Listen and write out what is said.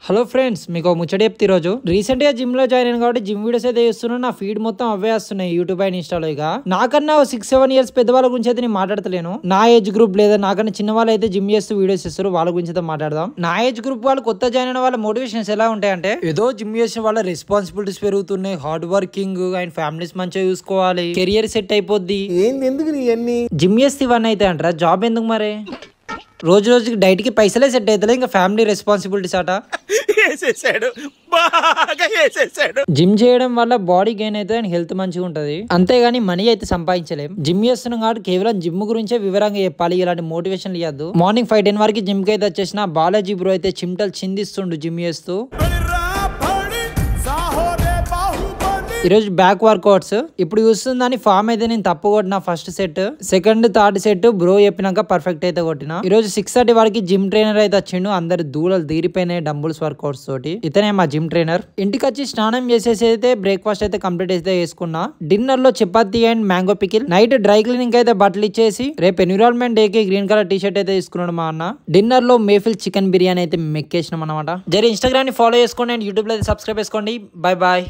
Hello friends, మీకు ముచ్చట చెప్తే ఈరోజు రీసెంట్ గా జిమ్ లో జాయిన్ అయిన కాబట్టి జిమ్ వీడియోస్ అయితే చేస్తున్నా. నా ఫీడ్ మొత్తం అవే వస్తున్నాయి యూట్యూబ్ అండ్ ఇన్స్టాలో. ఇక నాకన్నా 6-7 ఇయర్స్ పెద్దవాళ్ళ గురించి అయితే నేను మాట్లాడతలేను. నా ఏజ్ గ్రూప్ లేదా నాకన్నా చిన్న వాళ్ళు అయితే జిమ్ చేస్తూ వీడియోస్ చేస్తారు, వాళ్ళ గురించి అయితే మాట్లాడదాం. నా ఏజ్ గ్రూప్ వాళ్ళు కొత్త జాయిన్ అయిన వాళ్ళ మోటివేషన్స్ ఎలా ఉంటాయంటే, ఏదో జిమ్ చేసిన వాళ్ళ రెస్పాన్సిబిలిటీస్ పెరుగుతున్నాయి, హార్డ్ వర్కింగ్ అండ్ ఫ్యామిలీస్ మంచిగా చూసుకోవాలి, కెరియర్ సెట్ అయిపోద్ది. జిమ్ చేస్తే ఇవన్నీ అయితే అంటారా? జాబ్ ఎందుకు మరి? రోజు రోజుకి డైట్ కి పైసలే సెట్ అవుతలే, ఇంకా ఫ్యామిలీ రెస్పాన్సిబిలిటీస్ అట. జిమ్ చేయడం వల్ల బాడీ గెయిన్ అయితే అండ్ హెల్త్ మంచిగా ఉంటది, అంతేగాని మనీ అయితే సంపాదించలేం. జిమ్ చేస్తున్నాం కాబట్టి కేవలం జిమ్ గురించే వివరంగా చెప్పాలి, ఇలాంటి మోటివేషన్ ఇవ్వద్దు. మార్నింగ్ 5-10 వరకు జిమ్ కి అయితే వచ్చేసిన బాలాజీ బ్రో అయితే చిమ్టలు చిందిస్తుండు జిమ్ చేస్తూ. ఈరోజు బ్యాక్ వర్కౌట్స్ ఇప్పుడు చూస్తుందని ఫామ్ అయితే నేను తప్పు కొట్టిన. First set, second, third set bro చెప్పినాక పర్ఫెక్ట్ అయితే కొట్టిన. ఈరోజు 6:30 వరకు జిమ్ ట్రైనర్ అయితే వచ్చిండు. అందరు దూడలు తీరిపోయినాయి డంబుల్స్ వర్కౌట్స్ తోటి. ఇతనే మా జిమ్ ట్రైనర్. ఇంటికి వచ్చి స్నానం చేసేసి అయితే బ్రేక్ఫాస్ట్ అయితే కంప్లీట్ అయితే చేసుకున్నా. డిన్నర్ లో chapati and mango pickle. Night dry cleaning అయితే బట్టలు ఇచ్చేసి రేపు ఎన్విరాన్మెంట్ డే కి గ్రీన్ కలర్ టీ షర్ట్ అయితే తీసుకున్నాడు మా అన్న. డిన్నర్ లో మేఫిల్ చికెన్ బిర్యానీ అయితే మెక్కేసినాం అనమాట. జరి ఇన్స్టాగ్రామ్ ని ఫాలో చేసుకోండి అండ్ యూట్యూబ్ లో అయితే సబ్స్క్రైబ్ చేసుకోండి. Bye bye.